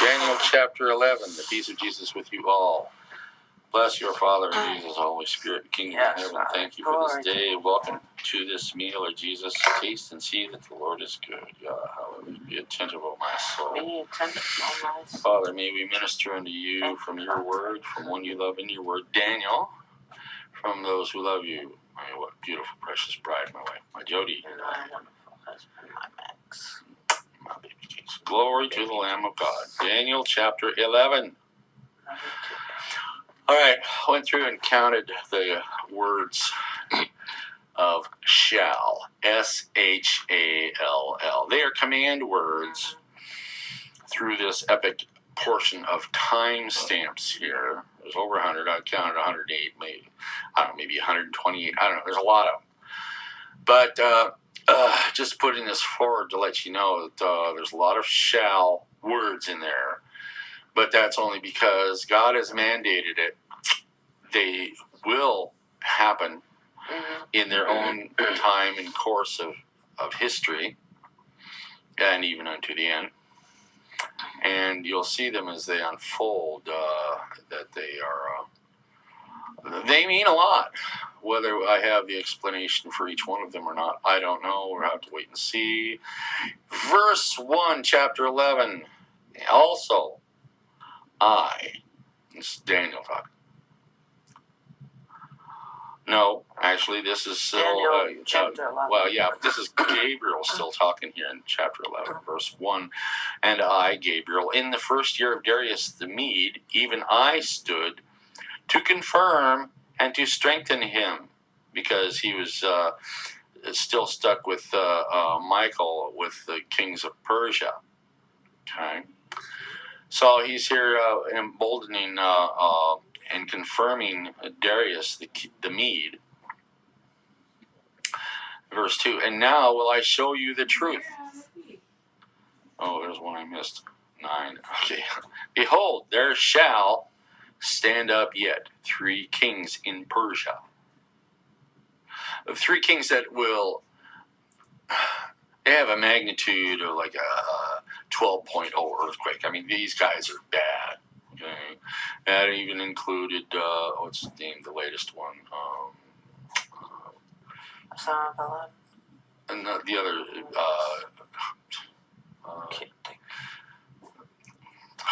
Daniel chapter 11. The peace of Jesus with you all. Bless your Father and Jesus, Holy Spirit, King of heaven. Thank you for this day. Welcome to this meal, Lord Jesus. Taste and see that the Lord is good. Hallelujah. Be attentive, O my soul. Be attentive, O my soul. Father, may we minister unto you from your word, from one you love in your word. Daniel, from those who love you. My what beautiful, precious bride, my wife, my Jody. And my wonderful husband, my Max. My baby Jesus. Glory to the Lamb of God. Daniel chapter 11. All right, went through and counted the words of shall, S-H-A-L-L. They are command words through this epic portion of time stamps here. There's over 100. I counted 108, maybe, I don't know, maybe 128. I don't know. There's a lot of them. But just putting this forward to let you know that there's a lot of shall words in there. But that's only because God has mandated it. They will happen in their own time and course of history, and even unto the end. And you'll see them as they unfold, that they are, they mean a lot. Whether I have the explanation for each one of them or not, I don't know. We'll have to wait and see. Verse 1, chapter 11. Also, this is Daniel talking. No, actually, this is still, chapter 11. well, yeah, but this is Gabriel still talking here in chapter 11, verse 1. And I, Gabriel, in the first year of Darius the Mede, even I stood to confirm and to strengthen him, because he was still stuck with Michael, with the kings of Persia. Okay. So he's here emboldening and confirming Darius the Mede. Verse 2, and now will I show you the truth. Oh, there's one I missed. 9. Okay. Behold, there shall stand up yet 3 kings in Persia. 3 kings that will, they have a magnitude of like a 12.0 earthquake. I mean, these guys are bad. Okay. That even included, what's the name, the latest one? And the other,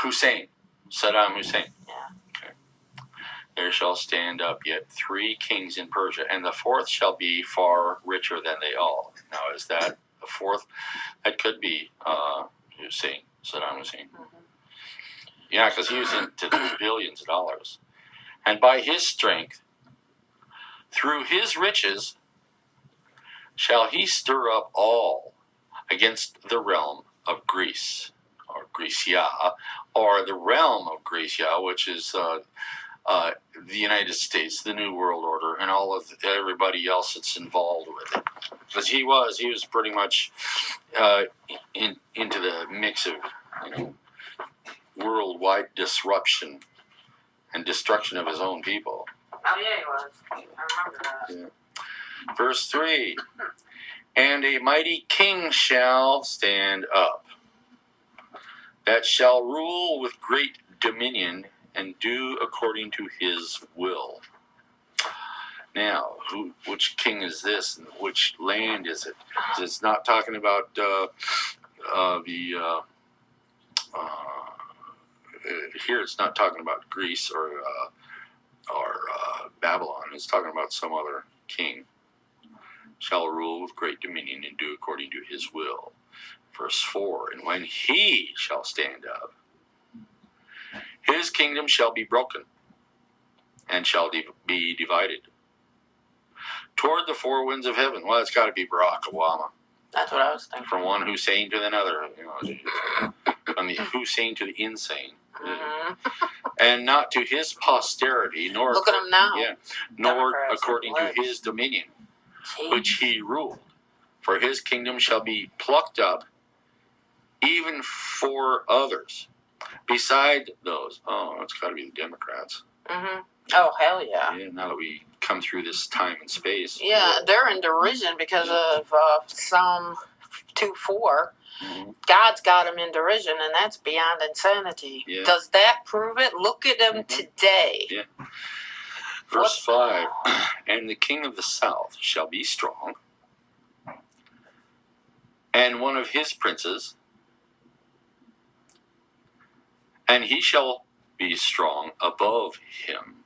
Hussein, Saddam Hussein. Yeah. Okay. There shall stand up yet 3 kings in Persia, and the 4th shall be far richer than they all. Now, is that the 4th? That could be Hussein, Saddam Hussein. Mm-hmm. Yeah, because he was into the billions of dollars. And by his strength, through his riches, shall he stir up all against the realm of Greece, or Grecia, or the realm of Grecia, which is the United States, the New World Order, and all of everybody else that's involved with it. Because he was pretty much into the mix of, worldwide disruption and destruction of his own people. Oh, yeah, he was. I remember that. Yeah. Verse 3, and a mighty king shall stand up, that shall rule with great dominion and do according to his will. Now, which king is this, and which land is it? It's not talking about here it's not talking about Greece or Babylon. It's talking about some other king. Shall rule with great dominion and do according to his will. Verse 4, and when he shall stand up, his kingdom shall be broken and shall be divided toward the 4 winds of heaven. Well, it's got to be Barack Obama. That's what I was thinking. From one Hussein to another, from the Hussein to the insane. Mm-hmm. And not to his posterity, nor look at him now. Yeah, nor Democrats according to his dominion, which he ruled. For his kingdom shall be plucked up, even for others, beside those. Oh, it's got to be the Democrats. Mm-hmm. Oh, hell yeah. Yeah. Now that we come through this time and space. Yeah, they're in derision because of some 2:4. Mhm. God's got him in derision, and that's beyond insanity. Yeah. Does that prove it? Look at him today. Yeah. Verse 5, and the king of the south shall be strong, and one of his princes, and he shall be strong above him,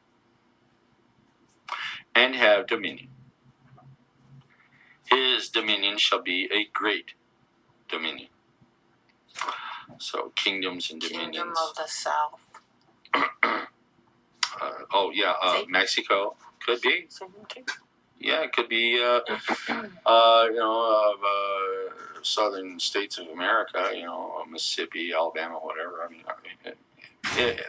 and have dominion. His dominion shall be a great dominion. So kingdoms and dominions. Kingdom of the South. Mexico could be. Yeah, it could be. Southern states of America. Mississippi, Alabama, whatever. I mean,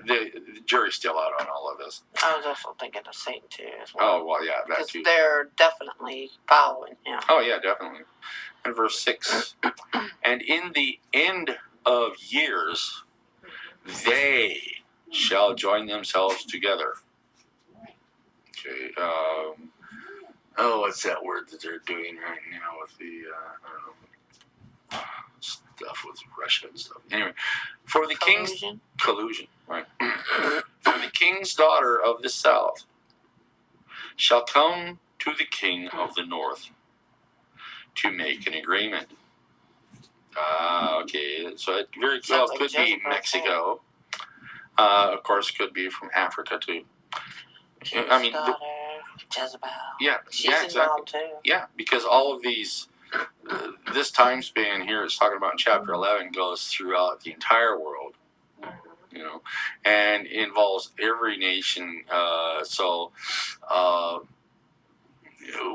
the jury's still out on all of this. I was also thinking of Satan too, as well. Oh well, yeah, that because too. they're definitely following him. Oh yeah, definitely. And verse 6, and in the end of years, they shall join themselves together. Okay. What's that word that they're doing right now with the stuff with Russia and stuff? Anyway, for the collusion, right? For the king's daughter of the south shall come to the king of the north to make an agreement. Okay, so it very well could be Mexico. Of course, it could be from Africa too. I mean, daughter, Jezebel. Yeah, she's exactly. involved too. Yeah, because all of these, this time span here it's talking about in chapter 11 goes throughout the entire world, and involves every nation.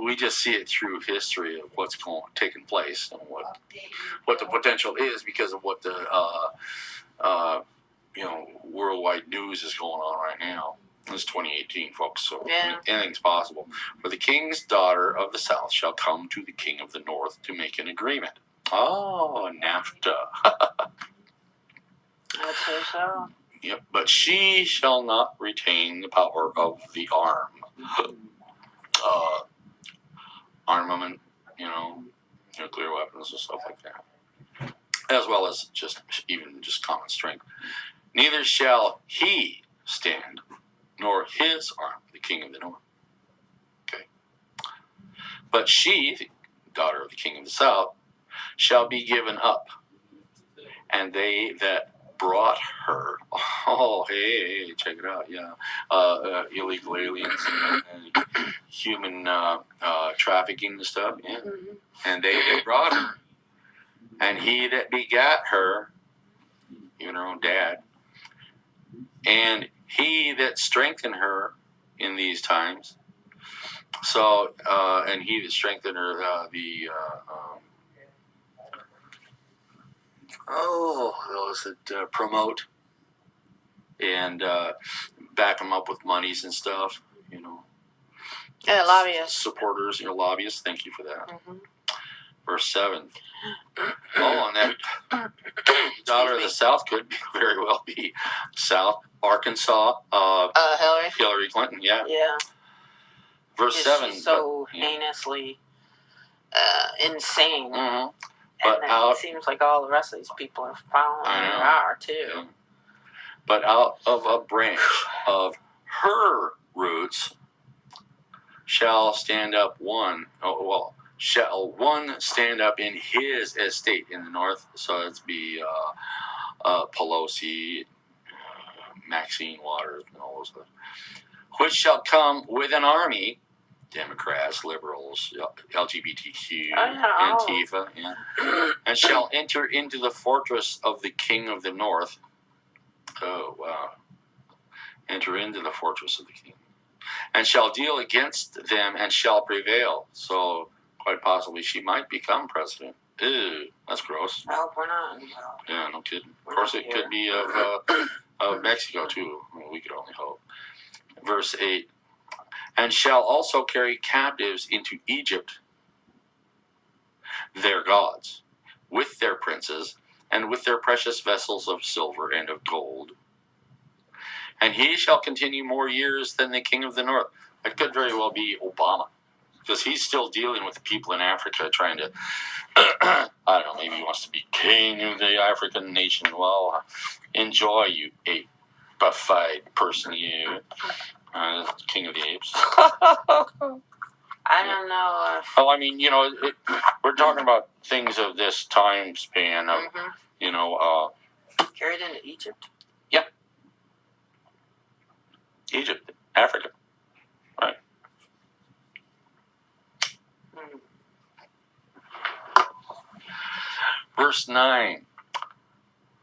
We just see it through history of what's taking place and what the potential is because of what the worldwide news is going on right now. It's 2018, folks, so anything's possible. For the king's daughter of the south shall come to the king of the north to make an agreement. Oh, NAFTA. I'd say so. Yep, but she shall not retain the power of the arm. Armament, nuclear weapons and stuff like that. As well as just common strength. Neither shall he stand, nor his arm, the king of the north. Okay. But she, the daughter of the king of the south, shall be given up, and they that brought her, hey, check it out, illegal aliens and human trafficking and stuff, and they that brought her, and he that begat her, even her own dad, and he that strengthened her in these times. So, and he that strengthened her, those that promote and back them up with monies and stuff, Yeah, lobbyists. Supporters, lobbyists, thank you for that. Mm-hmm. Verse 7. And that daughter of the south could very well be South Arkansas. Hillary Clinton, yeah. Yeah. Verse 7. She's so heinously insane. Mm-hmm. And it seems like all the rest of these people are following her are too. Yeah. But out of a branch of her roots shall stand up shall one stand up in his estate in the north. So it's be Pelosi, Maxine Waters, and all those others, which shall come with an army, Democrats, liberals, LGBTQ, Antifa, and shall enter into the fortress of the king of the north. Oh, wow. Enter into the fortress of the king. And shall deal against them and shall prevail. So, quite possibly, she might become president. Ew, that's gross. I hope we're not. Yeah, no kidding. Of course, it could be of Mexico, too. We could only hope. Verse 8. And shall also carry captives into Egypt, their gods, with their princes, and with their precious vessels of silver and of gold. And he shall continue more years than the king of the north. That could very well be Obama. because he's still dealing with the people in Africa, trying to, I don't know, maybe he wants to be king of the African nation. Well, enjoy, you ape-ified person, you, king of the apes. I don't know. Well, I mean, we're talking about things of this time span of, carried into Egypt? Yeah. Egypt, Africa. Right. Verse 9.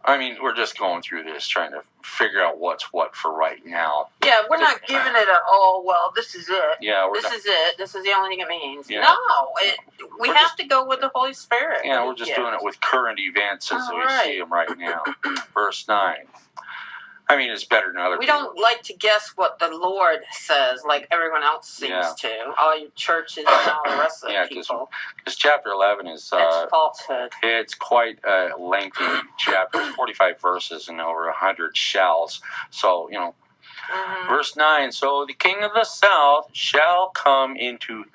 I mean, we're just going through this, trying to figure out what's what for right now. Yeah, we're not giving it this is it. Yeah, this is it. This is the only thing it means. Yeah. No, we have to go with the Holy Spirit. Yeah, we're just doing it with current events as we see them right now. Verse 9. I mean, it's better than other We people. don't like to guess what the Lord says like everyone else seems to. All your churches and all the rest of the people. Because chapter 11 is... it's falsehood. It's quite a lengthy chapter, 45 verses and over 100 shalls. So, Verse 9, so the king of the south shall come into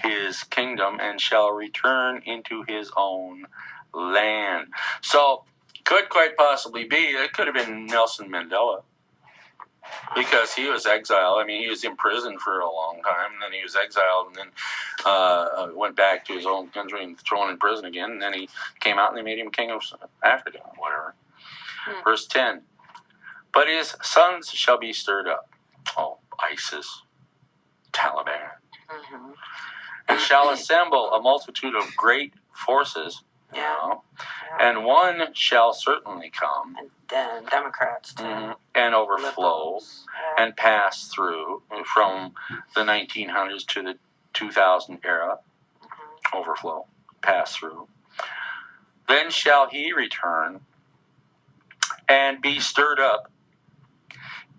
his kingdom and shall return into his own land. So, could quite possibly be, it could have been Nelson Mandela. Because he was exiled. I mean, he was in prison for a long time, and then he was exiled, and then went back to his own country and thrown in prison again, and then he came out and they made him king of Africa, or whatever. Verse 10, but his sons shall be stirred up. Oh, ISIS, Taliban. And shall assemble a multitude of great forces. And one shall certainly come. And Democrats, too. And overflow and pass through from the 1900s to the 2000 era. Overflow, pass through. Then shall he return and be stirred up,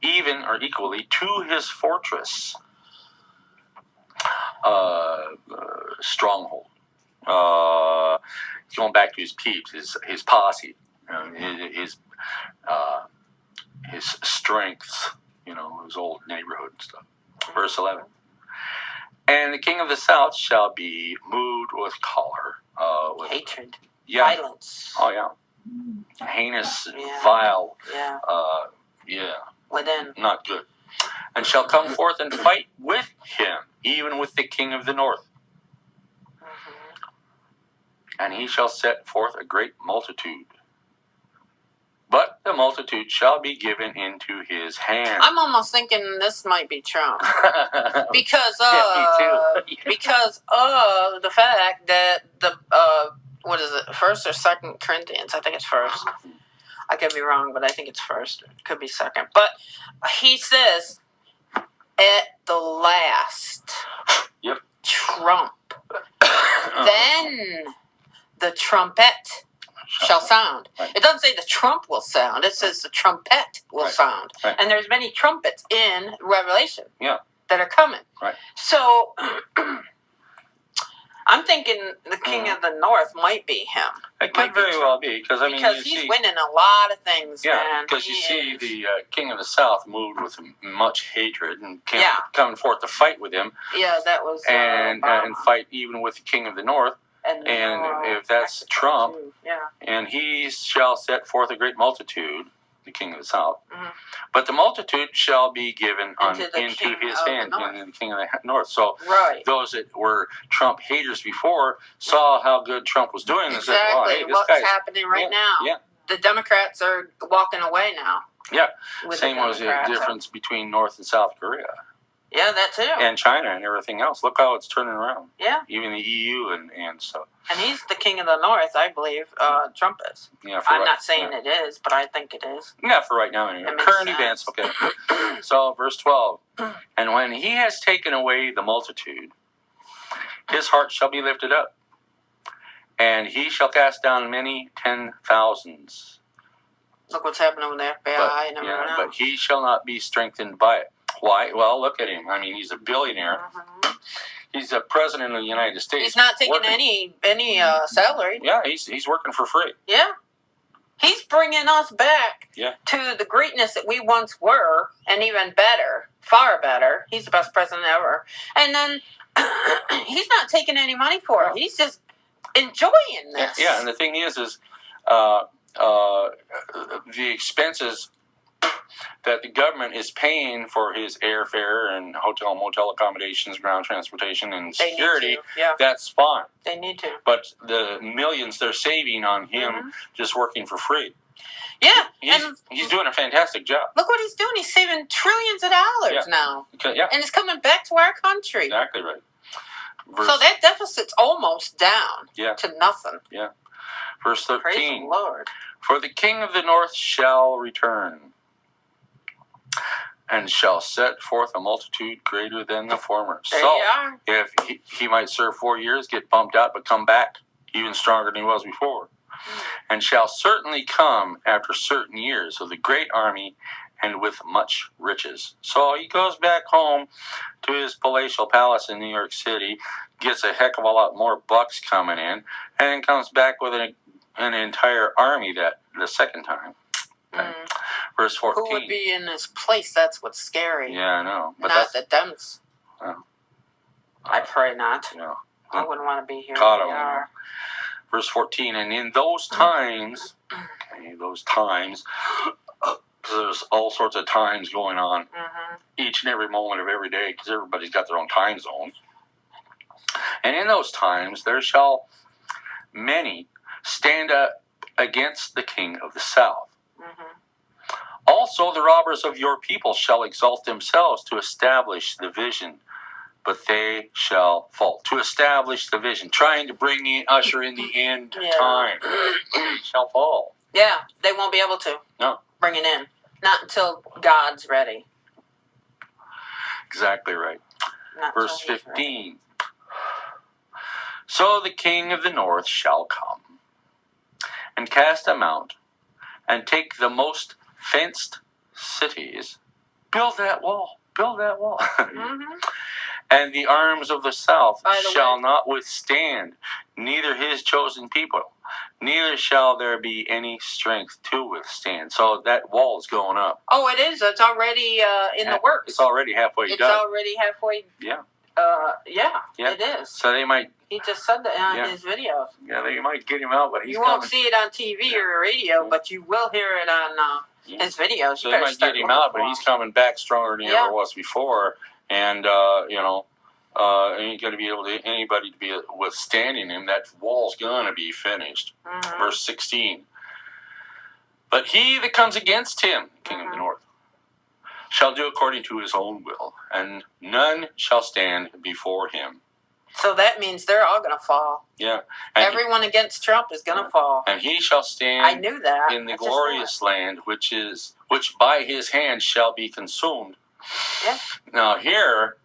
even or equally, to his fortress, stronghold. Going back to his peeps, his posse, his strengths, his old neighborhood and stuff. Verse 11. And the king of the south shall be moved with choler. With hatred. Yeah. Violence. Oh, yeah. Heinous, vile. Yeah. Within. Not good. And shall come forth and fight with him, even with the king of the north. And he shall set forth a great multitude. But the multitude shall be given into his hand. I'm almost thinking this might be Trump. Because me too. Because of the fact that the what is it, 1st or 2nd Corinthians? I think it's 1st. I could be wrong, but I think it's 1st. It could be 2nd. But he says, at the last trump, then the trumpet shall sound. Right. It doesn't say the trump will sound. It says the trumpet will sound. Right. And there's many trumpets in Revelation that are coming. Right. So I'm thinking the king of the north might be him. It could very well be. Because he's winning a lot of things, man. Because you see the king of the south moved with much hatred and coming forth to fight with him. Yeah, that was and fight even with the king of the north. And if that's Trump, and he shall set forth a great multitude, the king of the south, but the multitude shall be given into his hand, in the king of the north. So those that were Trump haters before saw how good Trump was doing. Exactly. And said, well, hey, what's happening right now. Yeah. The Democrats are walking away now. Yeah. Same was the difference between North and South Korea. Yeah, that too. And China and everything else. Look how it's turning around. Yeah. Even the EU and so. And he's the king of the north, I believe. Trump is. Yeah. I'm not saying it is, but I think it is. Yeah, for right now anyway. Current events, okay. So, verse 12. And when he has taken away the multitude, his heart shall be lifted up, and he shall cast down many 10,000s. Look what's happening with the FBI and everyone else. But he shall not be strengthened by it. Why? Well, look at him. I mean, he's a billionaire. He's a president of the United States. He's not taking any salary. Yeah, he's working for free. Yeah. He's bringing us back to the greatness that we once were, and even better, far better. He's the best president ever. And then he's not taking any money for it. He's just enjoying this. Yeah, and the thing is the expenses that the government is paying for his airfare and hotel, motel accommodations, ground transportation, and security, that's fine. They need to. But the millions they're saving on him just working for free. Yeah. He's doing a fantastic job. Look what he's doing. He's saving trillions of dollars now. Yeah. And it's coming back to our country. Exactly right. So that deficit's almost down to nothing. Yeah. Verse 13. Praise the Lord. For the king of the north shall return, and shall set forth a multitude greater than the former. There you are. If he might serve 4 years, get bumped out, but come back even stronger than he was before. And shall certainly come after certain years of the great army and with much riches. So he goes back home to his palatial palace in New York City, gets a heck of a lot more bucks coming in, and comes back with an entire army the second time. Okay. Verse 14. Who would be in his place? That's what's scary. Yeah, I know. But not that them's. Oh. I pray not. No. I wouldn't want to be here. God, verse 14. And in those times, there's all sorts of times going on each and every moment of every day because everybody's got their own time zone. And in those times there shall many stand up against the king of the south. Also the robbers of your people shall exalt themselves to establish the vision, but they shall fall. To establish the vision, trying to usher in the end time, they shall fall. Yeah, they won't be able to. No. Bring it in. Not until God's ready. Exactly right. Verse 15. Ready. So the king of the north shall come, and cast them out, and take the most fenced cities, build that wall. And the arms of the south shall not withstand, neither his chosen people, neither shall there be any strength to withstand. So that wall is going up. Oh, it is. It's already in the works. It's already halfway done. It's already halfway. Yeah. It is. So they might. He just said that on his videos. Yeah, they might get him out, but he's You won't see it on TV or radio, but you will hear it on his videos. So they might get him out, but he's coming back stronger than he ever was before, and ain't going to be able to anybody to be withstanding him. That wall's going to be finished. Verse 16. But he that comes against him, king of the north, shall do according to his own will, and none shall stand before him. So that means they're all going to fall. Yeah. And everyone against Trump is going to fall. And he shall stand I knew that. in the glorious land, which by his hand shall be consumed. Yeah. Now here,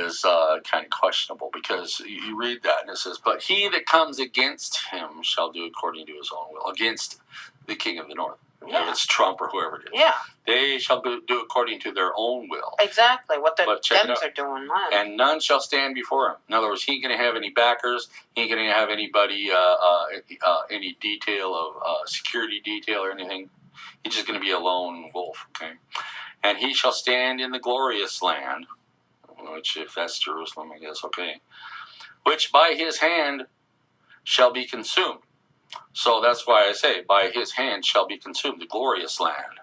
is kind of questionable, because you read that and it says, but he that comes against him shall do according to his own will, against the king of the north. If it's Trump or whoever it is. Yeah. They shall do according to their own will. Exactly. What the Dems are doing. And none shall stand before him. In other words, he ain't going to have any backers. He ain't going to have anybody, any detail of security detail or anything. He's just going to be a lone wolf. Okay. And he shall stand in the glorious land, which, if that's Jerusalem, I guess, okay, which by his hand shall be consumed. So that's why I say, by his hand shall be consumed, the glorious land.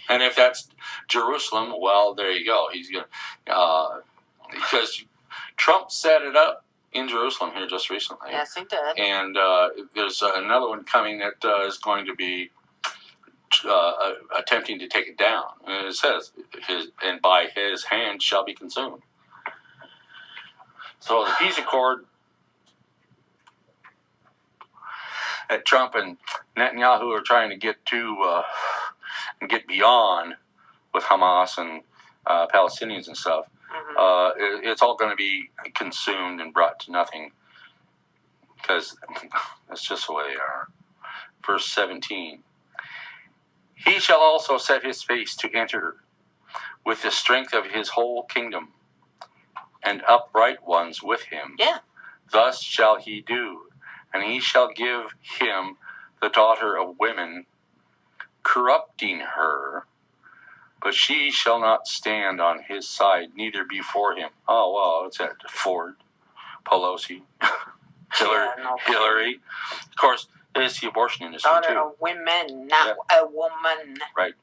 And if that's Jerusalem, well, there you go. He's going to, because Trump set it up in Jerusalem here just recently. Yes, he did. And there's another one coming that is going to be attempting to take it down. And it says, and by his hand shall be consumed. So the peace accord that Trump and Netanyahu are trying to get to and get beyond with Hamas and Palestinians and stuff, it's all going to be consumed and brought to nothing, because that's just the way they are. Verse 17. He shall also set his face to enter with the strength of his whole kingdom, and upright ones with him. Yeah. Thus shall he do. And he shall give him the daughter of women, corrupting her but she shall not stand on his side, neither before him. Oh, well, what's that? Ford, Pelosi, Hillary. Of course, there's the abortion industry, Daughter too. of women, not a woman. Right.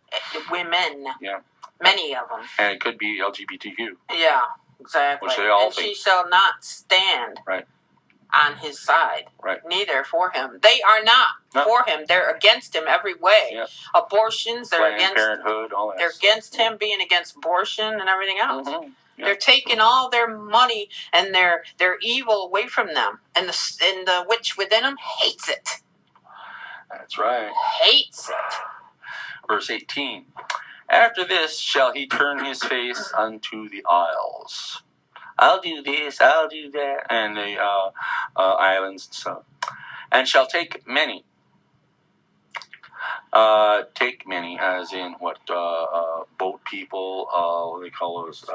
Women. Yeah. Many of them. And it could be LGBTQ. Yeah, exactly. Which they all and think. She shall not stand on his side. Right. Neither for him. They are not for him. They're against him every way. Yeah. Abortions, they're Planned against Parenthood, all that They're stuff. against him being against abortion and everything else. Mm-hmm. Yeah. They're taking all their money and their evil away from them. And the witch within them hates it. That's right. Hates it. Verse 18. After this shall he turn his face unto the isles. I'll do this, I'll do that, and the islands and stuff. And shall take many. Take many, as in what? Boat people, what do they call those?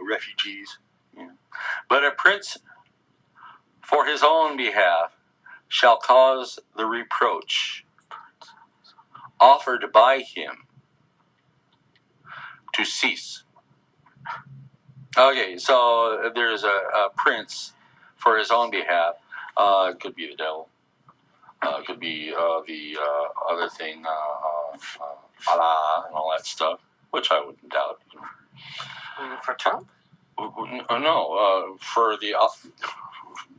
Refugees. Yeah. But a prince, for his own behalf, shall cause the reproach offered by him to cease. Okay, so there's a prince for his own behalf. It could be the devil. It could be the other thing, Allah and all that stuff, which I wouldn't doubt. For Trump? No, for the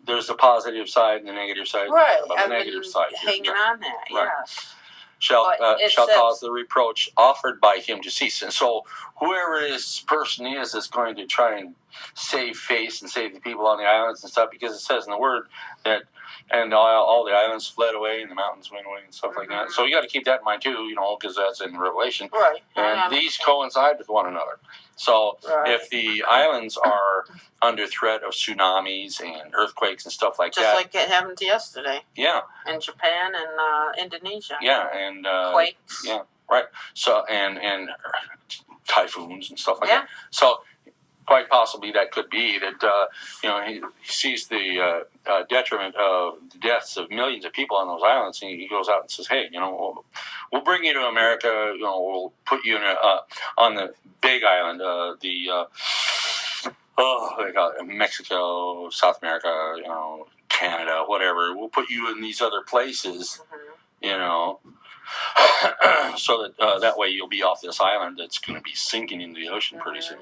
there's the positive side and the negative side. Right, the negative side. Hanging on there, right. yes. Shall cause the reproach offered by him to cease. And so whoever this person is going to try and save face and save the people on the islands and stuff, because it says in the word that and all the islands fled away and the mountains went away and stuff like that. So you got to keep that in mind too, because that's in Revelation. Right. And these coincide with one another. So if the islands are under threat of tsunamis and earthquakes and stuff like that. Just like it happened yesterday. Yeah. In Japan and Indonesia. Yeah, and quakes. Yeah, right. So and typhoons and stuff like that. So quite possibly that could be that he sees the detriment of the deaths of millions of people on those islands, and he goes out and says, "Hey, we'll bring you to America. We'll put you in on the big island, they call it Mexico, South America, Canada, whatever. We'll put you in these other places, so that way you'll be off this island that's going to be sinking into the ocean pretty soon,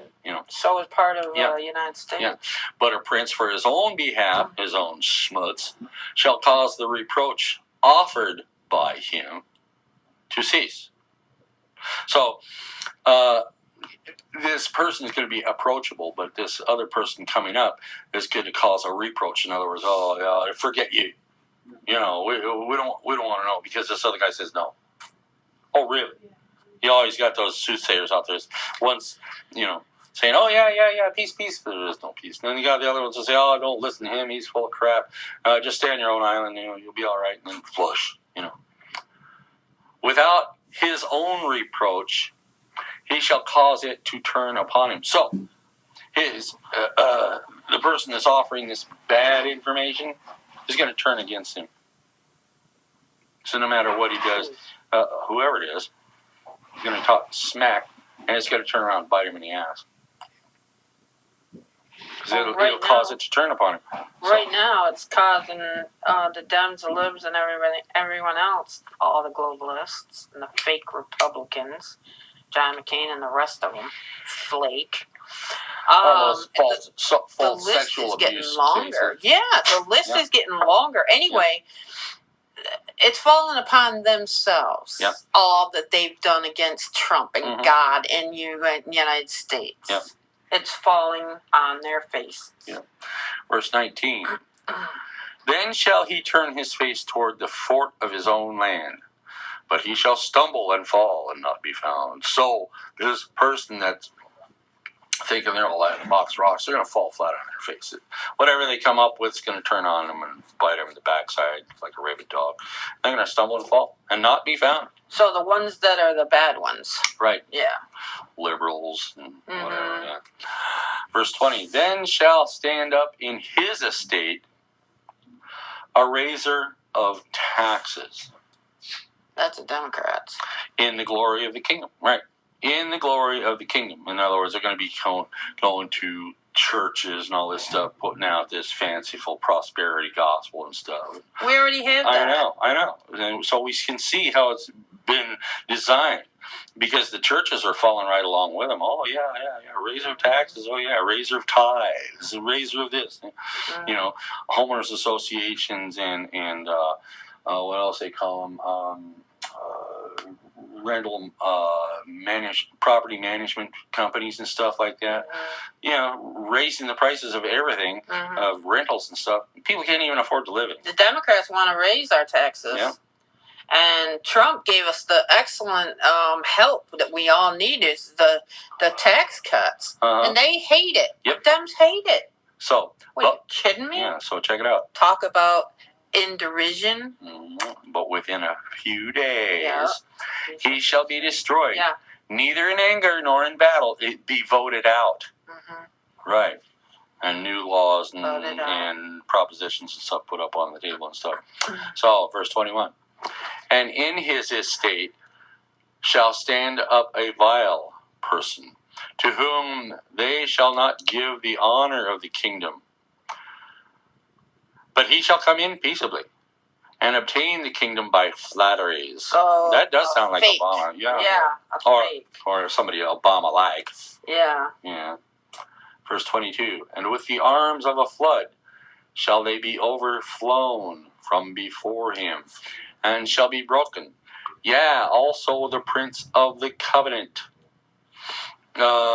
So it's part of the United States. Yeah. But a prince for his own behalf, his own schmutz, shall cause the reproach offered by him to cease. So, this person is going to be approachable, but this other person coming up is going to cause a reproach. In other words, forget you. We don't want to know because this other guy says no. Oh, really? You always got those soothsayers out there. Once, saying, oh, yeah, peace. But there is no peace. And then you got the other ones that say, oh, don't listen to him. He's full of crap. Just stay on your own island. You'll be all right. And then flush, Without his own reproach, he shall cause it to turn upon him. So, the person that's offering this bad information is going to turn against him. So no matter what he does, whoever it is going to talk smack, and it's going to turn around and bite him in the ass. Because it'll cause it to turn upon him. Right now, it's causing the Dems, the Libs, and everyone else, all the globalists and the fake Republicans, John McCain and the rest of them, flake. The list is getting longer. Yeah, the list is getting longer. Anyway, it's fallen upon themselves. Yep. All that they've done against Trump and God and the United States. Yep. It's falling on their faces. Yep. Verse 19. Then shall he turn his face toward the fort of his own land, but he shall stumble and fall and not be found. So this person that's thinking they're all at box rocks, they're going to fall flat on their face. Whatever they come up with is going to turn on them and bite them in the backside like a rabid dog. They're going to stumble and fall and not be found. So the ones that are the bad ones. Right. Yeah. Liberals and whatever. Yeah. Verse 20. Then shall stand up in his estate a raiser of taxes. That's the Democrats. In the glory of the kingdom, right? In the glory of the kingdom. In other words, they're going to be going to churches and all this stuff, putting out this fanciful prosperity gospel and stuff. We already have that. I know. And so we can see how it's been designed, because the churches are following right along with them. Oh yeah, raiser of taxes. Oh yeah, raiser of tithes, raiser of this. Mm-hmm. You know, homeowners associations and what else they call them. Rental property management companies and stuff like that. You know, raising the prices of everything, of rentals and stuff. People can't even afford to live in. The Democrats want to raise our taxes. Yeah. And Trump gave us the excellent help that we all need, is the tax cuts. And they hate it. Yep. The Dems hate it. So, what, are you kidding me? Yeah, so check it out. Talk about in derision. But within a few days, he shall be destroyed. Yeah. Neither in anger nor in battle it be voted out. Right. And new laws and propositions and stuff put up on the table and stuff. So, verse 21. And in his estate shall stand up a vile person, to whom they shall not give the honor of the kingdom. But he shall come in peaceably, and obtain the kingdom by flatteries. Oh, that does sound like fake. Obama. Yeah. Fake. Or somebody Obama-like. Yeah. Yeah. Verse 22. And with the arms of a flood shall they be overflown from before him, and shall be broken. Yeah, also the prince of the covenant. The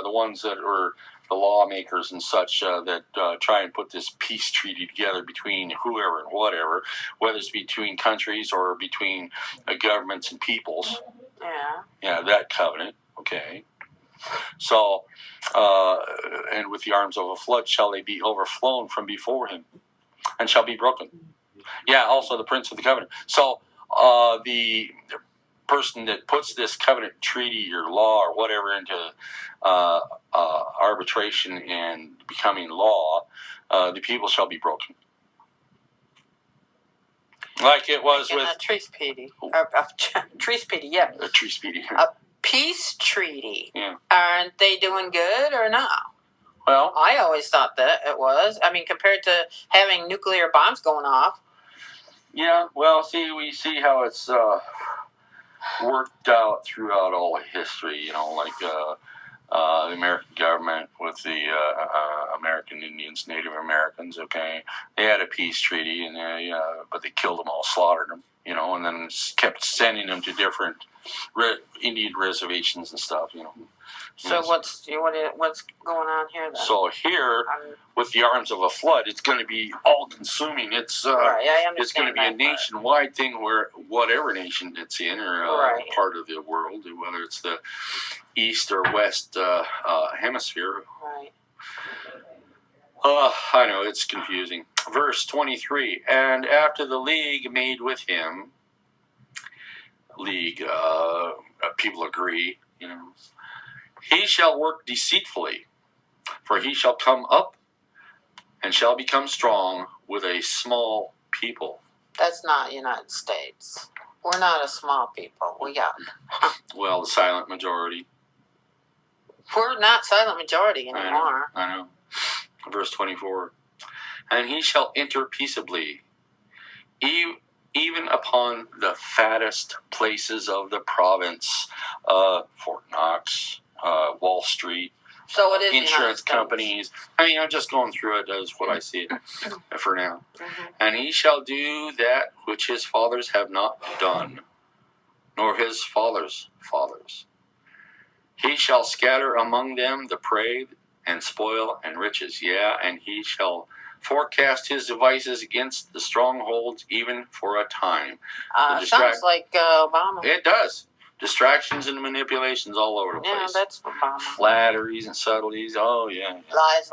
ones that are the lawmakers and such that try and put this peace treaty together between whoever and whatever, whether it's between countries or between governments and peoples. Yeah, that covenant. Okay. So, and with the arms of a flood shall they be overflown from before him, and shall be broken. Yeah, also the prince of the covenant. So, the person that puts this covenant treaty or law or whatever into arbitration and becoming law, the people shall be broken. Like it was with a treaty treaty, yeah. A treaty. A peace treaty. Yeah. Aren't they doing good or not? Well, I always thought that it was. I mean, compared to having nuclear bombs going off. Yeah, well, we see how it's worked out throughout all history, you know, like the American government with the American Indians, Native Americans, okay? They had a peace treaty, and but they killed them all, slaughtered them, you know, and then kept sending them to different Indian reservations and stuff, you know. So what's going on here then? So here, with the arms of a flood, it's going to be all-consuming. It's it's going to be a nationwide thing where whatever nation it's in or part of the world, whether it's the east or west hemisphere. Right. I know, it's confusing. Verse 23, and after the league made with him, people agree, you know, he shall work deceitfully, for he shall come up and shall become strong with a small people. That's not United States. We're not a small people. Well, the silent majority. We're not silent majority anymore. I know. Verse 24. And he shall enter peaceably, even upon the fattest places of the province, Fort Knox, Wall Street, so it is insurance companies. I mean, I'm just going through it as what I see it for now. And he shall do that which his fathers have not done, nor his fathers' fathers. He shall scatter among them the prey and spoil and riches. Yeah, and he shall forecast his devices against the strongholds even for a time. Sounds like Obama. It does. Distractions and manipulations all over the place. Yeah, that's Obama. Flatteries and subtleties. Oh, yeah. Lies.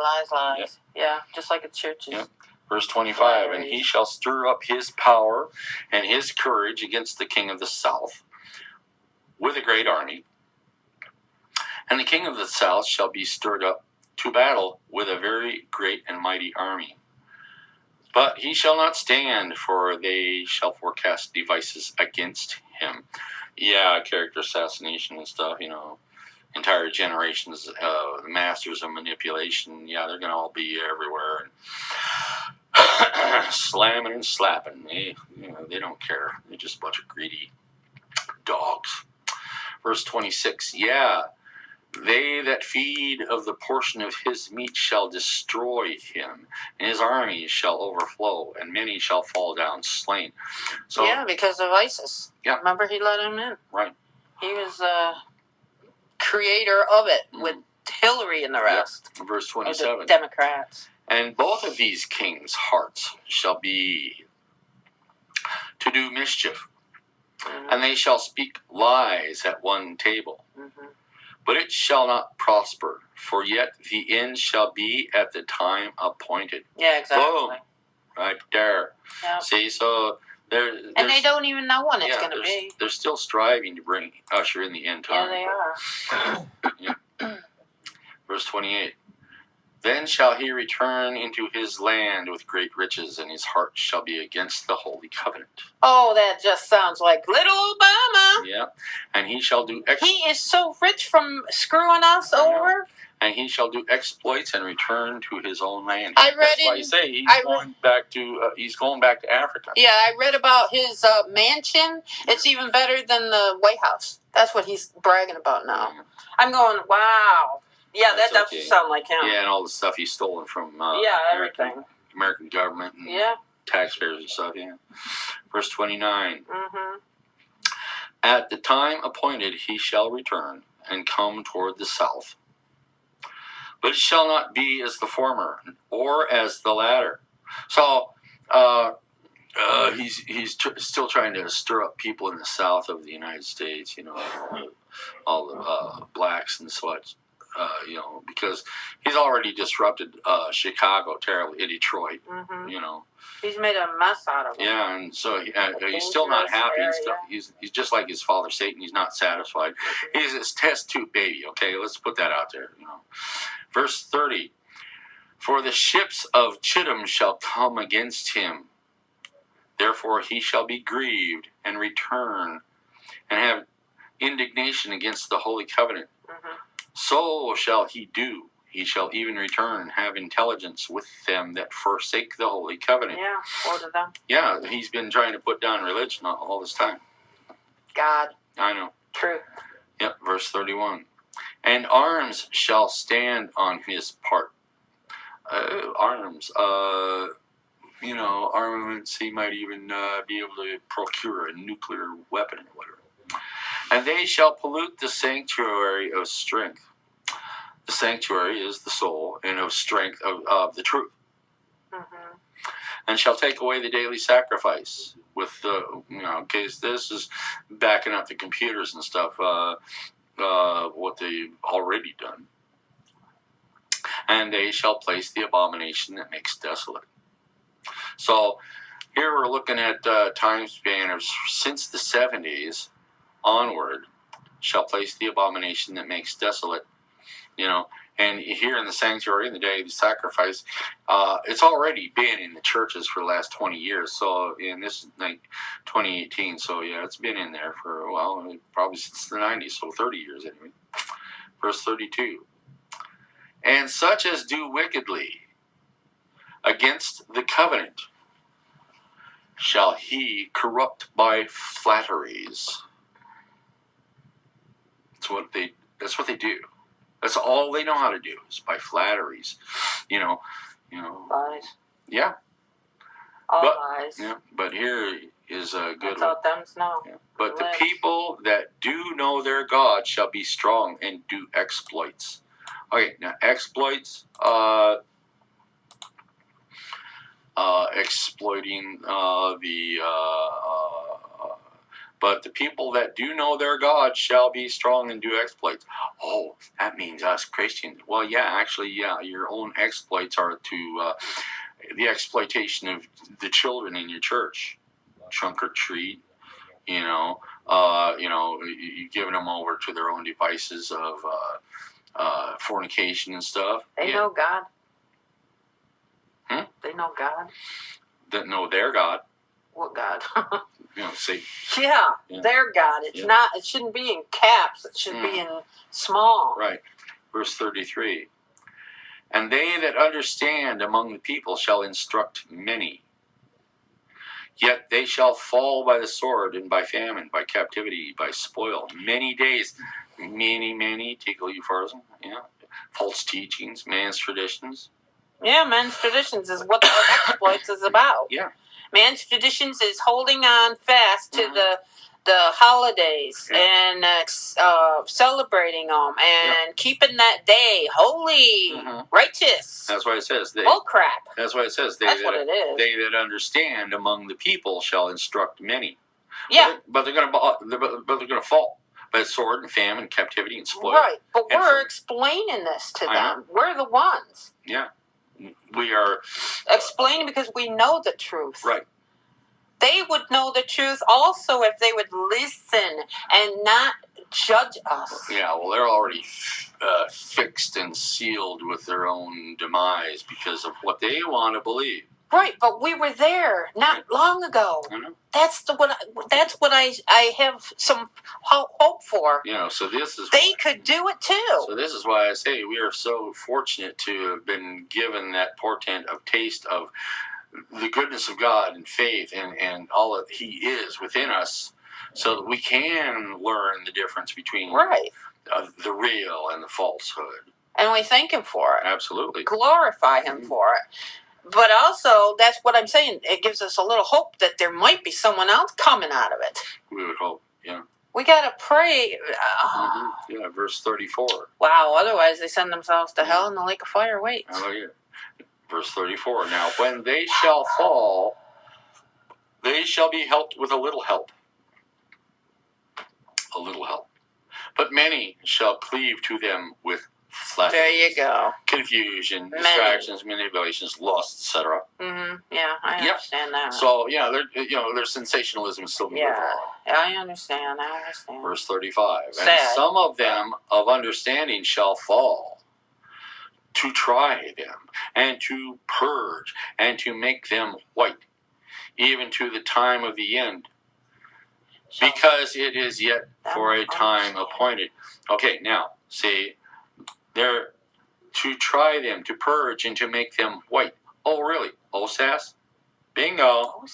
Yeah, just like at churches. Yep. Verse 25, and he shall stir up his power and his courage against the king of the south with a great army. And the king of the south shall be stirred up to battle with a very great and mighty army. But he shall not stand, for they shall forecast devices against him. Yeah, character assassination and stuff, entire generations of masters of manipulation. Yeah, they're going to all be everywhere. And slamming and slapping. They don't care. They're just a bunch of greedy dogs. Verse 26, yeah, they that feed of the portion of his meat shall destroy him, and his armies shall overflow, and many shall fall down slain. So yeah, because of ISIS. Yeah. Remember, he let him in. Right. He was creator of it with Hillary and the rest. Yep. Verse Of 27. the Democrats. And both of these kings' hearts shall be to do mischief, and they shall speak lies at one table. But it shall not prosper, for yet the end shall be at the time appointed. Yeah, exactly. Boom. Right there. Yep. See, so and they don't even know when it's going to be. They're still striving to usher in the end time. Yeah, they are. Yeah. Verse 28. Then shall he return into his land with great riches, and his heart shall be against the holy covenant. Oh, that just sounds like little Obama. Yeah. And he shall do he is so rich from screwing us over. And he shall do exploits and return to his own land. That's why you say he's going back to Africa. Yeah, I read about his mansion. It's even better than the White House. That's what he's bragging about now. Yeah. I'm going, wow. Yeah, that does sound like him. Yeah, and all the stuff he's stolen from American government and taxpayers and stuff, yeah. Verse 29. At the time appointed he shall return and come toward the south. But it shall not be as the former, or as the latter. So, he's still trying to stir up people in the south of the United States, all the blacks and such. Because he's already disrupted Chicago terribly, in Detroit. He's made a mess out of it. Yeah, and so he's still not happy. He's just like his father Satan. He's not satisfied. He's his test tube baby. Okay, let's put that out there. Verse 30. For the ships of Chittim shall come against him. Therefore he shall be grieved and return and have indignation against the holy covenant. So shall he do. He shall even return and have intelligence with them that forsake the holy covenant. Yeah, order them. Yeah, he's been trying to put down religion all this time. God. I know. True. Yep, verse 31. And arms shall stand on his part. Arms. Armaments. He might even be able to procure a nuclear weapon or whatever. And they shall pollute the sanctuary of strength. The sanctuary is the soul, and of strength of the truth. And shall take away the daily sacrifice with the, case this is backing up the computers and stuff, what they've already done. And they shall place the abomination that makes desolate. So here we're looking at time span of since the 70s onward, shall place the abomination that makes desolate. And here in the sanctuary, in the day of the sacrifice, it's already been in the churches for the last 20 years. So, and this is 2018. So, yeah, it's been in there for a while, probably since the 90s, so 30 years anyway. Verse 32. And such as do wickedly against the covenant shall he corrupt by flatteries. That's what they do. That's all they know how to do is by flatteries. Lies. Yeah. Lies. Yeah. But here is a good one. Yeah. But the people that do know their God shall be strong and do exploits. Okay, now exploits, exploiting but the people that do know their God shall be strong and do exploits. Oh, that means us Christians. Well, yeah, actually, yeah, your own exploits are to the exploitation of the children in your church. Trunk or treat, you giving them over to their own devices of fornication and stuff. They know God. They know God. that know their God. What God? Satan. Yeah, Yeah. their God. It's not. It shouldn't be in caps. It should be in small. Right. Verse 33. And they that understand among the people shall instruct many. Yet they shall fall by the sword and by famine, by captivity, by spoil. Many days. Many, tickle you farson. Yeah. False teachings, man's traditions. Yeah, man's traditions is what the exploits is about. Yeah. Man's traditions is holding on fast to the holidays and celebrating them and keeping that day holy, righteous. That's why it says they. Bull crap. That's why it says they. That's what it is. They that understand among the people shall instruct many. Yeah, but they're gonna fall by sword and famine, captivity and spoil. Right, but we're explaining this to them. We're the ones. Yeah, we are explaining because we know the truth. Right. They would know the truth also if they would listen and not judge us. Yeah, well, they're already fixed and sealed with their own demise because of what they want to believe. Right, but we were there not long ago. That's what I have some hope for. So this is they could do it too. So this is why I say we are so fortunate to have been given that portent of taste of the goodness of God and faith and all that He is within us, so that we can learn the difference between the real and the falsehood. And we thank Him for it. Absolutely. Glorify Him for it. But also, that's what I'm saying. It gives us a little hope that there might be someone else coming out of it. We would hope, yeah. We got to pray. Yeah, verse 34. Wow, otherwise they send themselves to hell and the lake of fire waits. Oh, yeah. Verse 34. Now, when they shall fall, they shall be helped with a little help. A little help. But many shall cleave to them with flattery. There you go. Confusion, distractions, manipulations, lust, etc. Yeah, I understand that. So, their sensationalism is still moving along. Yeah, I understand. Verse 35. Sad. And some of them of understanding shall fall, to try them, and to purge, and to make them white, even to the time of the end, because it is yet for a time appointed. Okay, now, see, they're to try them, to purge, and to make them white. Oh, really? OSAS? Bingo.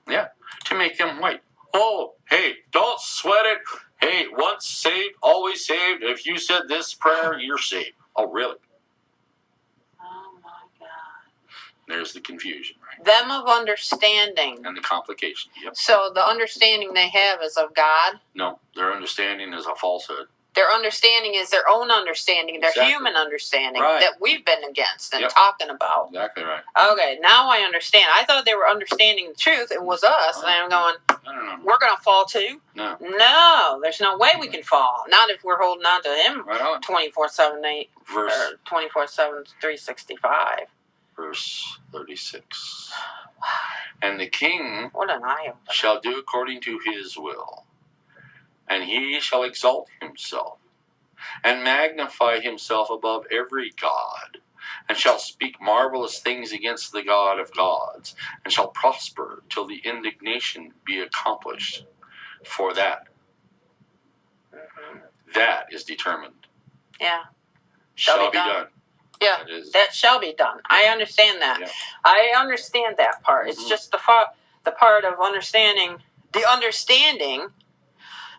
Yeah, to make them white. Oh, hey, don't sweat it. Hey, once saved, always saved. If you said this prayer, you're saved. Oh, really? Oh, my God. There's the confusion, right? Them of understanding. And the complication, yep. So the understanding they have is of God? No, their understanding is a falsehood. Their understanding is their own understanding, their human understanding that we've been against and talking about. Exactly right. Okay, now I understand. I thought they were understanding the truth. It was us. And I'm going, No. We're going to fall too? No, there's no way we can fall. Not if we're holding on to Him 24/7, 365. Verse 36. And the king what an eye-opener. Shall do according to his will. And he shall exalt himself, and magnify himself above every god, and shall speak marvelous things against the God of gods, and shall prosper till the indignation be accomplished. For that is determined. Yeah. Shall be done. Yeah, that shall be done. I understand that. Yeah. I understand that part. It's just the part of understanding. The understanding,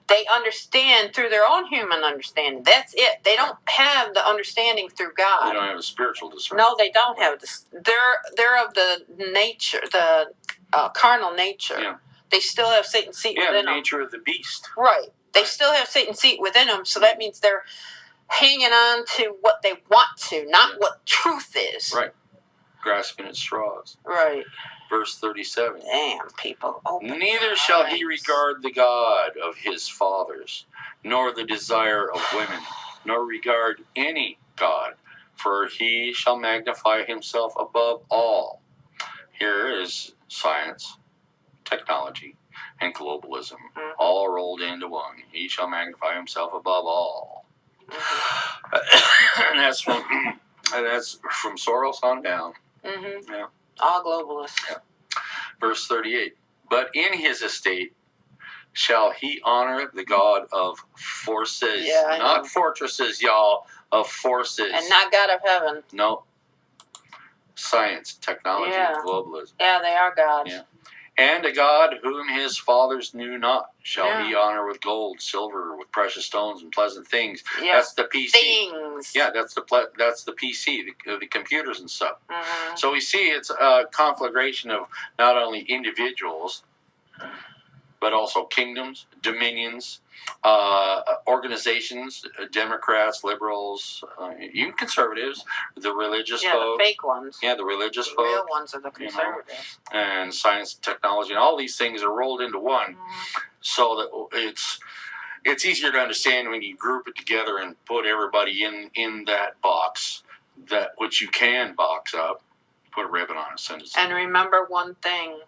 they understand through their own human understanding. That's it. They don't have the understanding through God. They don't have a spiritual discernment. No, they don't have this. They're of the nature, the carnal nature. Yeah. They still have Satan's seat within them. Yeah, the nature of the beast. Right. They still have Satan's seat within them, so that means they're hanging on to what they want to, not what truth is. Right. Grasping at straws. Right. Verse 37. Damn, people. Neither shall he regard the God of his fathers, nor the desire of women, nor regard any God, for he shall magnify himself above all. Here is science, technology, and globalism, all rolled into one. He shall magnify himself above all. And that's from Soros on down. Yeah. All globalists. Yeah. Verse 38. But in his estate shall he honor the God of forces. Yeah, I not know. fortresses, y'all, of forces. And not God of heaven. No. Science, technology, Yeah. globalism. Yeah, they are gods. Yeah. And a God whom his fathers knew not shall he Yeah. honor with gold, silver, with precious stones and pleasant things. Yeah. That's the PC. Things. Yeah, that's the PC, the computers and stuff. Mm-hmm. So we see it's a conflagration of not only individuals, but also kingdoms, dominions, organizations, Democrats, liberals, even conservatives, the religious Yeah, folk. the fake ones. Yeah, the religious The folk. real ones are the conservatives. And science, technology, and all these things are rolled into one, so that it's easier to understand when you group it together and put everybody in that box, that which you can box up, put a ribbon on it, send it. And remember one thing.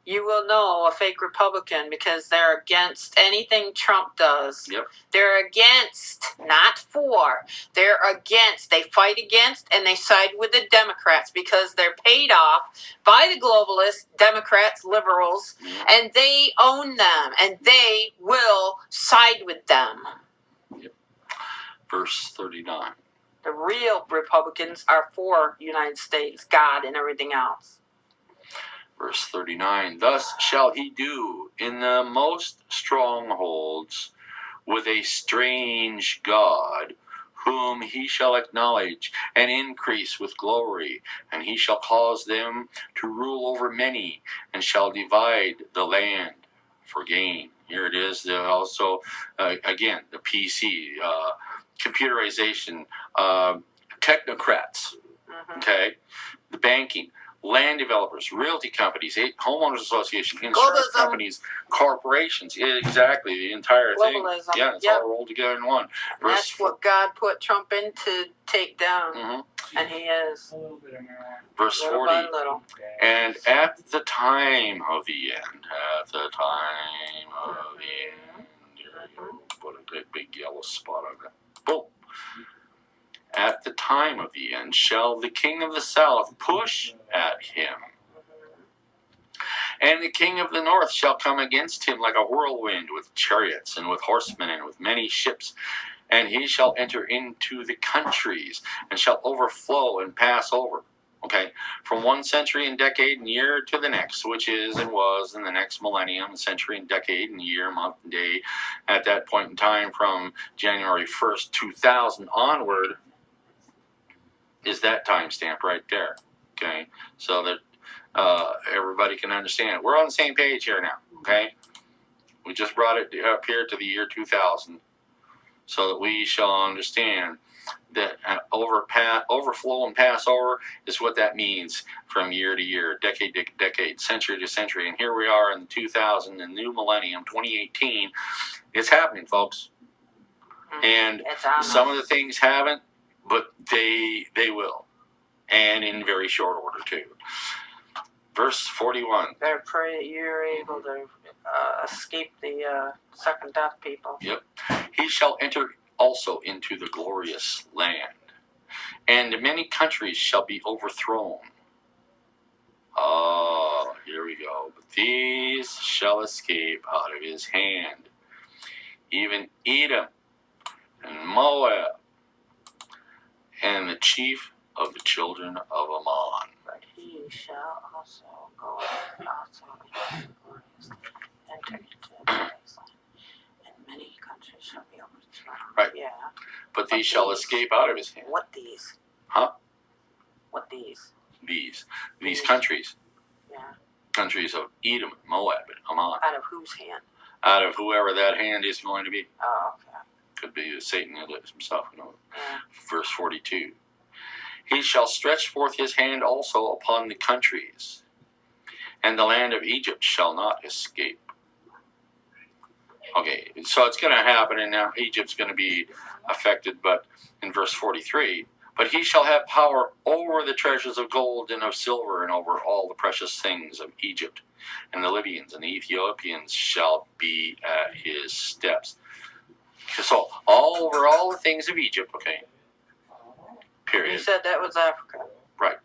You will know a fake Republican because they're against anything Trump does. Yep. They're against, not for. They're against. They fight against and they side with the Democrats because they're paid off by the globalists, Democrats, liberals, and they own them and they will side with them. Yep. Verse 39. The real Republicans are for United States, God, and everything else. Verse 39, thus shall he do in the most strongholds with a strange God, whom he shall acknowledge and increase with glory, and he shall cause them to rule over many, and shall divide the land for gain. Here it is, also, again, the PC, computerization, technocrats, okay, the banking, land developers, realty companies, homeowners associations, insurance companies, corporations. Exactly, the entire thing. Globalism. Yeah, it's all rolled together in one. That's what God put Trump in to take down. And he is. Verse 40. Little by little. And at the time of the end, put a big yellow spot on that. Boom. At the time of the end shall the king of the south push at him, and the king of the north shall come against him like a whirlwind, with chariots and with horsemen and with many ships. And he shall enter into the countries and shall overflow and pass over. Okay, from one century and decade and year to the next, which is and was in the next millennium, century and decade and year, month and day, at that point in time from January 1st, 2000 onward, is that timestamp right there. Okay, so that everybody can understand. We're on the same page here now. Okay, we just brought it up here to the year 2000, so that we shall understand that overflow and pass over is what that means from year to year, decade to decade, century to century. And here we are in 2000, the new millennium, 2018. It's happening, folks. And some of the things haven't, but they will, and in very short order too. Verse 41. Better pray that you're able to escape the second death people. Yep. He shall enter also into the glorious land, and many countries shall be overthrown. Oh, here we go. But these shall escape out of his hand, even Edom and Moab, and the chief of the children of Ammon. But he shall also go also into the glorious land, enter into the glorious land, and many countries shall be overthrown. Right. Yeah. But these shall escape out of his hand. What these? Huh? What these? These countries. Yeah. Countries of Edom, Moab, and Ammon. Out of whose hand? Out of whoever that hand is going to be. Oh, okay. Could be Satan himself, you know. Yeah. Verse 42. He shall stretch forth his hand also upon the countries, and the land of Egypt shall not escape. Okay, so it's going to happen, and now Egypt's going to be affected, but in verse 43, but he shall have power over the treasures of gold and of silver, and over all the precious things of Egypt. And the Libyans and the Ethiopians shall be at his steps. So, over all the things of Egypt, okay, period. You said that was Africa. Right.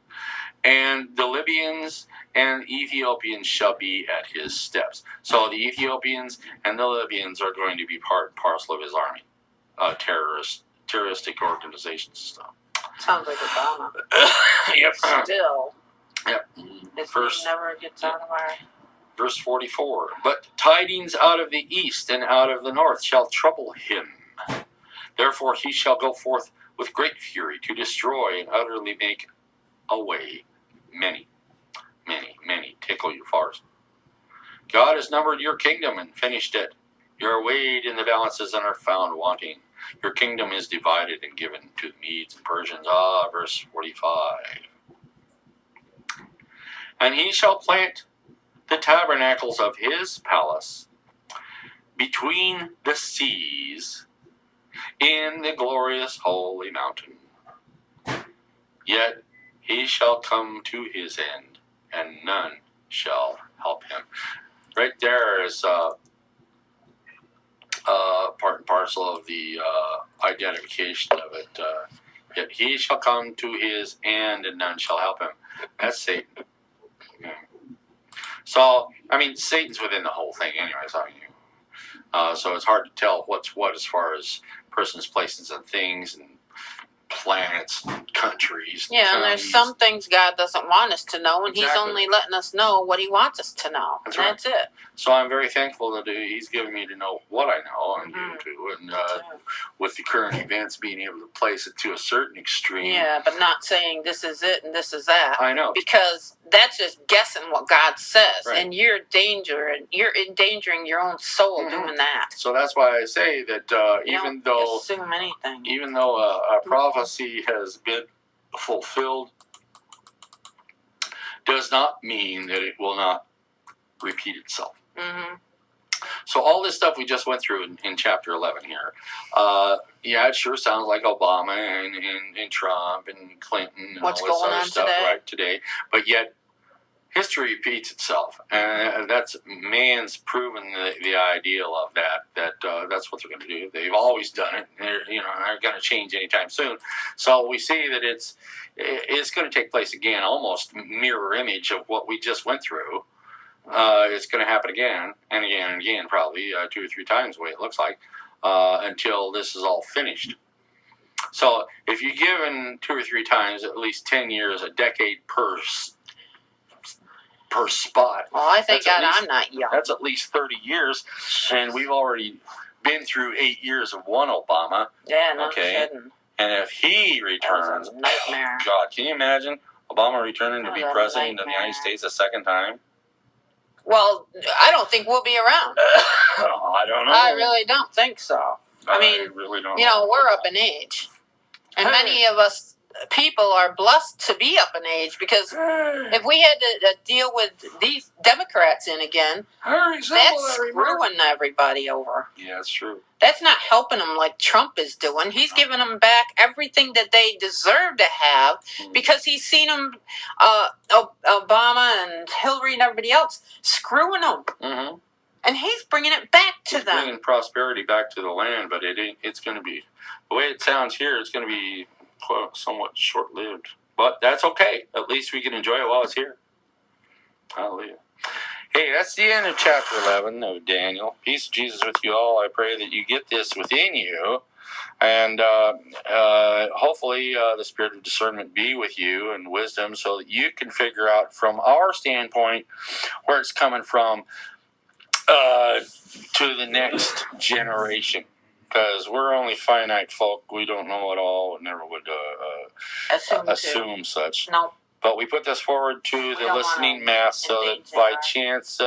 and the Libyans and Ethiopians shall be at his steps. So the Ethiopians and the Libyans are going to be part and parcel of his army, terroristic organizations stuff. Sounds like Obama. Yep. Still. Yep. His Verse, name never gets out of our... verse 44. But tidings out of the east and out of the north shall trouble him. Therefore he shall go forth with great fury to destroy and utterly make away many, many, many. Tickle your farce. God has numbered your kingdom and finished it. You are weighed in the balances and are found wanting. Your kingdom is divided and given to the Medes and Persians. Verse 45. And he shall plant the tabernacles of his palace between the seas in the glorious holy mountain. Yet he shall come to his end, and none shall help him. Right there is part and parcel of the identification of it. Yet he shall come to his end, and none shall help him. That's Satan. Yeah. So, I mean, Satan's within the whole thing anyways, aren't you? So it's hard to tell what's what as far as persons, places, and things, and planets, and countries. And yeah, and there's some things God doesn't want us to know, and Exactly. He's only letting us know what He wants us to know. That's and right. That's it. So I'm very thankful that He's given me to know what I know and you too, and with the current events being able to place it to a certain extreme. Yeah, but not saying this is it and this is that. I know. Because that's just guessing what God says, Right. and you're endangering your own soul doing that. So that's why I say that You even don't though assume anything. a prophecy has been fulfilled, does not mean that it will not repeat itself. Mm-hmm. So all this stuff we just went through in chapter 11 here, yeah, it sure sounds like Obama and Trump and Clinton and What's all this going other on stuff today? right today, but yet history repeats itself, and that's man's proven the ideal of that that's what they're going to do. They've always done it. They're not going to change anytime soon. So we see that it's going to take place again, almost mirror image of what we just went through. It's going to happen again and again and again, probably 2 or 3 times the way it looks like, until this is all finished. So if you're given 2 or 3 times, at least 10 years, a decade per spot. Well, I thank God least, I'm not young. That's at least 30 years, and we've already been through 8 years of one Obama. Yeah, no okay. kidding. And if he returns, that was a nightmare. God, can you imagine Obama returning to be president of the United States a second time? Well, I don't think we'll be around. I don't know. I really don't think so. I mean, really don't we're up in age. And many of us people are blessed to be up in age, because if we had to deal with these Democrats in again, that's screwing everybody over. Yeah, it's true. That's not helping them like Trump is doing. He's giving them back everything that they deserve to have, because he's seen them, Obama and Hillary and everybody else, screwing them. Mm-hmm. And he's bringing it back to them. Bringing prosperity back to the land, but it's going to be, the way it sounds here, it's going to be somewhat short-lived. But that's okay. At least we can enjoy it while it's here. Hallelujah. Hey, that's the end of chapter 11 of Daniel. Peace of Jesus with you all. I pray that you get this within you. And hopefully the spirit of discernment be with you and wisdom, so that you can figure out from our standpoint where it's coming from to the next generation. Because we're only finite folk. We don't know it all. We never would assume such. No. But we put this forward to the listening mass, so that by chance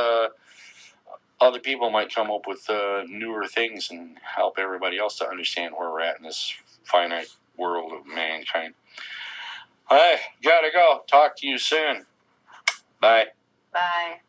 other people might come up with newer things and help everybody else to understand where we're at in this finite world of mankind. All right, gotta go. Talk to you soon. Bye. Bye.